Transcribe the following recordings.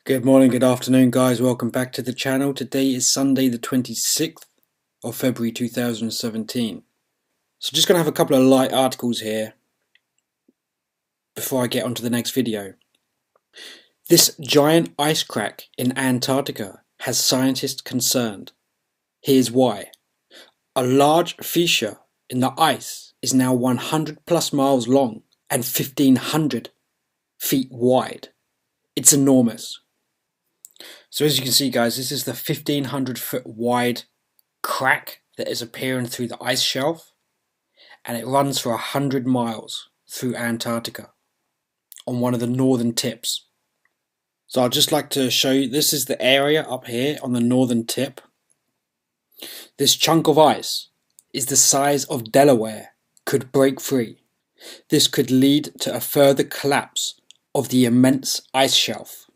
Good morning, good afternoon guys, welcome back to the channel. Today is Sunday the 26th of February 2017. So just going to have a couple of light articles here before I get onto the next video. This giant ice crack in Antarctica has scientists concerned. Here's why. A large fissure in the ice is now 100 plus miles long and 1500 feet wide. It's enormous. So as you can see guys, this is the 1500 foot wide crack that is appearing through the ice shelf, and it runs for 100 miles through Antarctica on one of the northern tips. So I'd just like to show you, this is the area up here on the northern tip. This chunk of ice is the size of Delaware, could break free. This could lead to a further collapse of the immense ice shelf.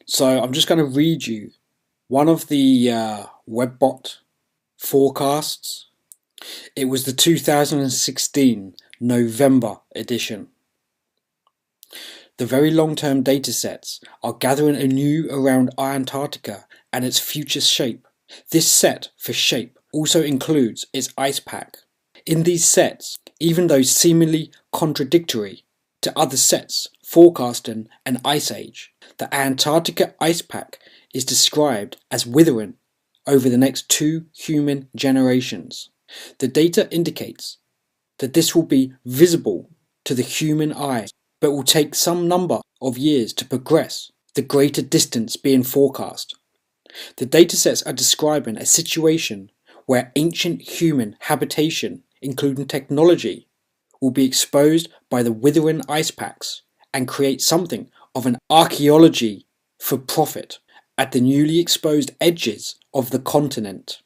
So I'm just going to read you one of the Webbot forecasts. It was the 2016 November edition. The very long-term datasets are gathering anew around Antarctica and its future shape. This set for shape also includes its ice pack. In these sets, even though seemingly contradictory to other sets forecasting an ice age, the Antarctica ice pack is described as withering over the next 2 human generations. The data indicates that this will be visible to the human eye, but will take some number of years to progress, the greater distance being forecast. The datasets are describing a situation where ancient human habitation, including technology, will be exposed by the withering ice packs and create something of an archaeology for profit at the newly exposed edges of the continent.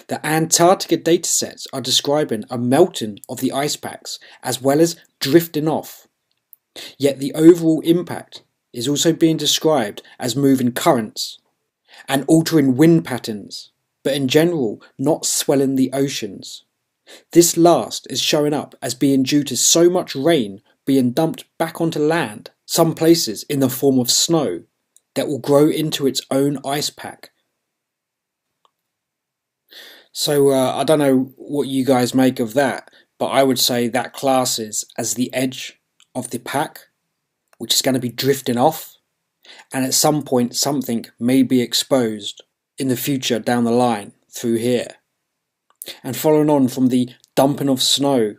The Antarctica datasets are describing a melting of the ice packs as well as drifting off. Yet the overall impact is also being described as moving currents and altering wind patterns, but in general not swelling the oceans. This last is showing up as being due to so much rain being dumped back onto land, some places in the form of snow, that will grow into its own ice pack. So I don't know what you guys make of that, but I would say that classes as the edge of the pack, which is going to be drifting off, and at some point something may be exposed in the future down the line through here. And following on from the dumping of snow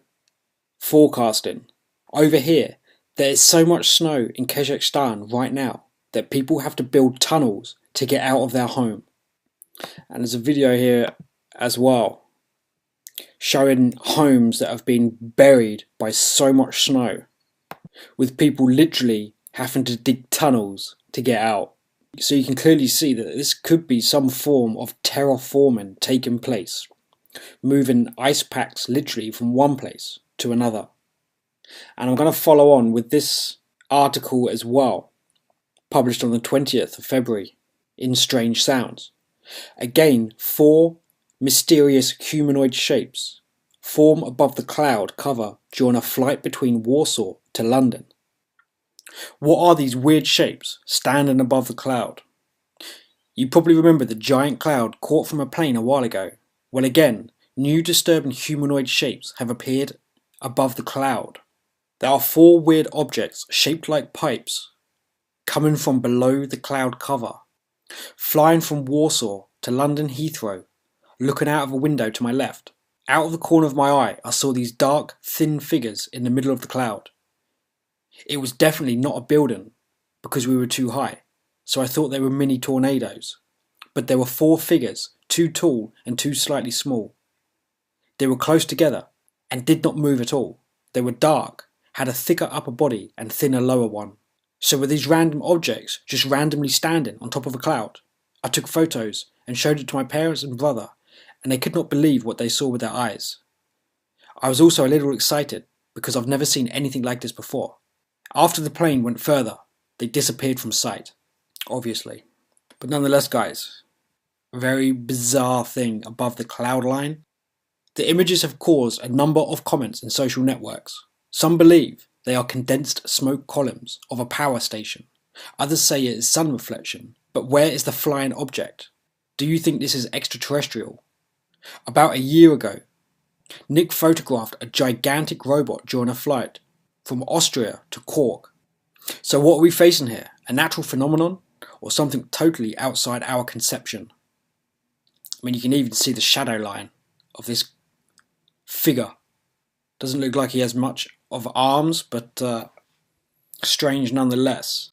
forecasting, over here there is so much snow in Kazakhstan right now that people have to build tunnels to get out of their home. And there's a video here as well showing homes that have been buried by so much snow, with people literally having to dig tunnels to get out. So you can clearly see that this could be some form of terraforming taking place, moving ice packs literally from one place to another. And I'm going to follow on with this article as well, published on the 20th of February in Strange Sounds. Again, 4 mysterious humanoid shapes form above the cloud cover during a flight between Warsaw to London. What are these weird shapes standing above the cloud? You probably remember the giant cloud caught from a plane a while ago. Well, again, new disturbing humanoid shapes have appeared above the cloud. There are 4 weird objects shaped like pipes coming from below the cloud cover, flying from Warsaw to London Heathrow, looking out of a window to my left. Out of the corner of my eye, I saw these dark, thin figures in the middle of the cloud. It was definitely not a building because we were too high, so I thought they were mini tornadoes. But there were 4 figures, 2 tall and 2 slightly small. They were close together and did not move at all. They were dark, had a thicker upper body and thinner lower one. So were these random objects just randomly standing on top of a cloud? I took photos and showed it to my parents and brother, and they could not believe what they saw with their eyes. I was also a little excited because I've never seen anything like this before. After the plane went further, they disappeared from sight, obviously. But nonetheless, guys, a very bizarre thing above the cloud line. The images have caused a number of comments in social networks. Some believe they are condensed smoke columns of a power station, Others say it is sun reflection, but where is the flying object? Do you think this is extraterrestrial? About a year ago, Nick photographed a gigantic robot during a flight from Austria to Cork. So what are we facing here? A natural phenomenon or something totally outside our conception? I mean, you can even see the shadow line of this figure. Doesn't look like he has much of arms, but strange nonetheless.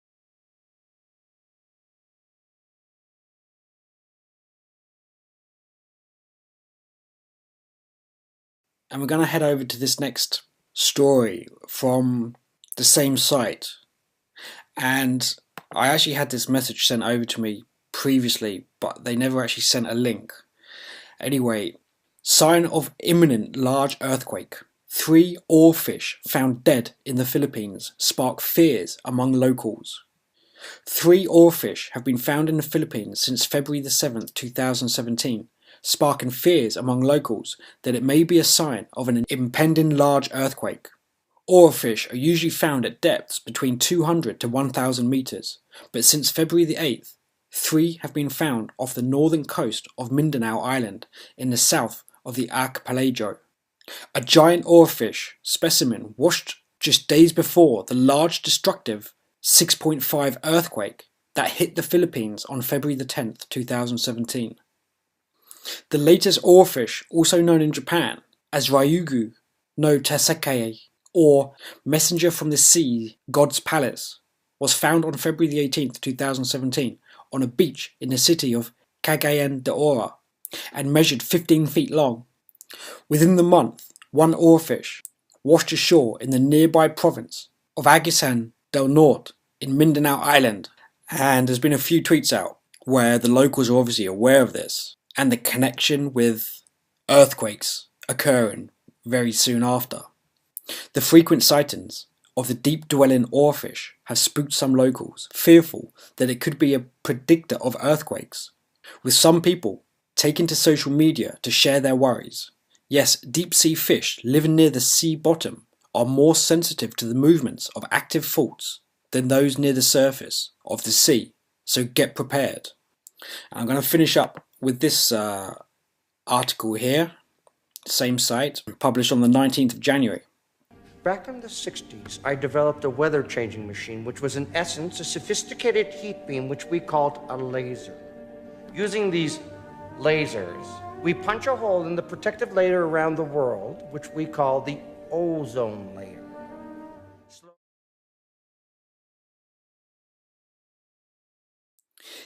And we're going to head over to this next story from the same site. And I actually had this message sent over to me previously, but they never actually sent a link. Anyway, sign of imminent large earthquake. 3 oarfish found dead in the Philippines spark fears among locals. 3 oarfish have been found in the Philippines since February the 7th, 2017, sparking fears among locals that it may be a sign of an impending large earthquake. Oarfish are usually found at depths between 200 to 1,000 meters, but since February the 8th, 3 have been found off the northern coast of Mindanao Island in the south of the archipelago. A giant oarfish specimen washed just days before the large destructive 6.5 earthquake that hit the Philippines on February the 10th, 2017. The latest oarfish, also known in Japan as Ryugu no Tasekei, or Messenger from the Sea, God's Palace, was found on February the 18th, 2017 on a beach in the city of Cagayan de Oro and measured 15 feet long. Within the month, 1 oarfish washed ashore in the nearby province of Agusan del Norte in Mindanao Island, and there's been a few tweets out where the locals are obviously aware of this and the connection with earthquakes occurring very soon after. The frequent sightings of the deep-dwelling oarfish have spooked some locals, fearful that it could be a predictor of earthquakes, with some people taking to social media to share their worries. Yes, deep-sea fish living near the sea bottom are more sensitive to the movements of active faults than those near the surface of the sea, so get prepared. And I'm going to finish up with this article here, same site, published on the 19th of January. Back in the 60s, I developed a weather-changing machine, which was in essence a sophisticated heat beam, which we called a laser. Using these lasers, we punch a hole in the protective layer around the world, which we call the ozone layer.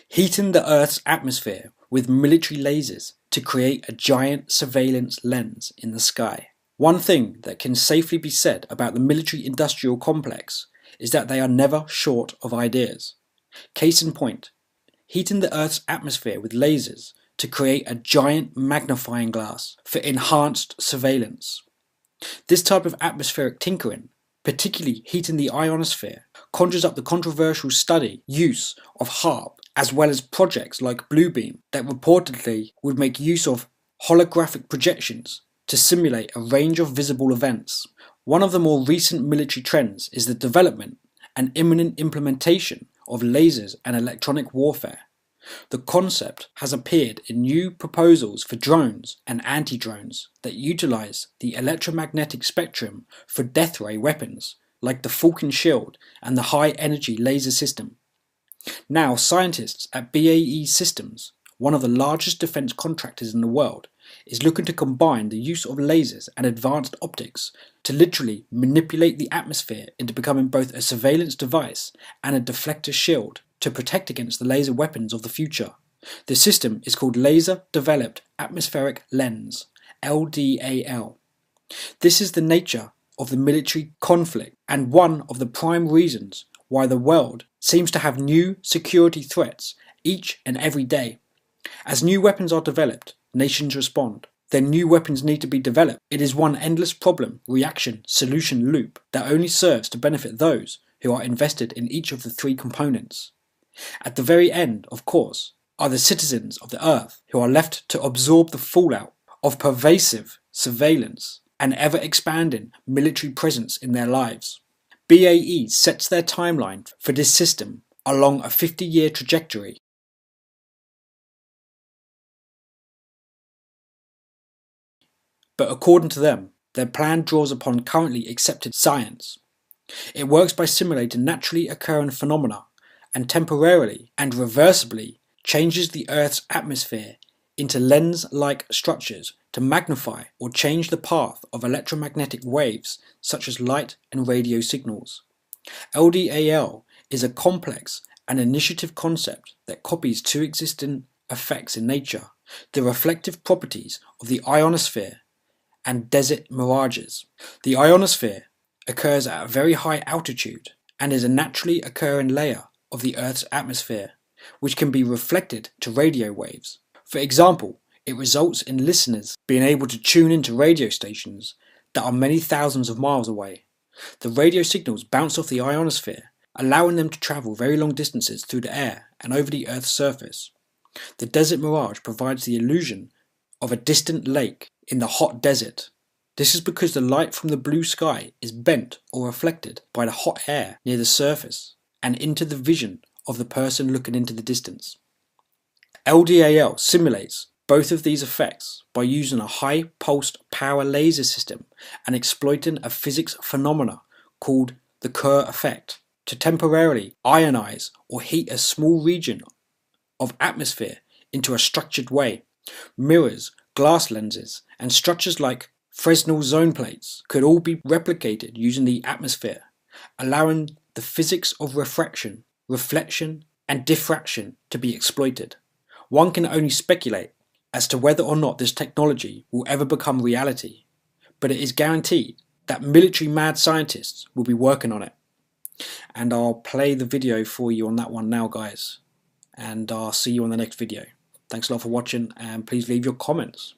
Heating the Earth's atmosphere with military lasers to create a giant surveillance lens in the sky. One thing that can safely be said about the military-industrial complex is that they are never short of ideas. Case in point, heating the Earth's atmosphere with lasers to create a giant magnifying glass for enhanced surveillance. This type of atmospheric tinkering, particularly heating the ionosphere, conjures up the controversial study use of HAARP, as well as projects like Bluebeam that reportedly would make use of holographic projections to simulate a range of visible events. One of the more recent military trends is the development and imminent implementation of lasers and electronic warfare. The concept has appeared in new proposals for drones and anti-drones that utilize the electromagnetic spectrum for death ray weapons like the Falcon Shield and the High Energy Laser System. Now, scientists at BAE Systems, one of the largest defense contractors in the world, is looking to combine the use of lasers and advanced optics to literally manipulate the atmosphere into becoming both a surveillance device and a deflector shield to protect against the laser weapons of the future. The system is called Laser Developed Atmospheric Lens, LDAL. This is the nature of the military conflict and one of the prime reasons why the world seems to have new security threats each and every day. As new weapons are developed, nations respond. Then new weapons need to be developed. It is one endless problem, reaction, solution loop that only serves to benefit those who are invested in each of the 3 components. At the very end, of course, are the citizens of the Earth who are left to absorb the fallout of pervasive surveillance and ever-expanding military presence in their lives. BAE sets their timeline for this system along a 50-year trajectory. But according to them, their plan draws upon currently accepted science. It works by simulating naturally occurring phenomena and temporarily and reversibly changes the Earth's atmosphere into lens-like structures to magnify or change the path of electromagnetic waves such as light and radio signals. LDAL is a complex and initiative concept that copies two existing effects in nature, the reflective properties of the ionosphere and desert mirages. The ionosphere occurs at a very high altitude and is a naturally occurring layer of the Earth's atmosphere, which can be reflected to radio waves. For example, it results in listeners being able to tune into radio stations that are many thousands of miles away. The radio signals bounce off the ionosphere, allowing them to travel very long distances through the air and over the Earth's surface. The desert mirage provides the illusion of a distant lake in the hot desert. This is because the light from the blue sky is bent or reflected by the hot air near the surface and into the vision of the person looking into the distance. LDAL simulates both of these effects by using a high pulsed power laser system and exploiting a physics phenomena called the Kerr effect to temporarily ionize or heat a small region of atmosphere into a structured way. Mirrors, glass lenses, and structures like Fresnel zone plates could all be replicated using the atmosphere, allowing the physics of refraction, reflection, and diffraction to be exploited. One can only speculate as to whether or not this technology will ever become reality, but it is guaranteed that military mad scientists will be working on it. And I'll play the video for you on that one now, guys. And I'll see you on the next video. Thanks a lot for watching, and please leave your comments.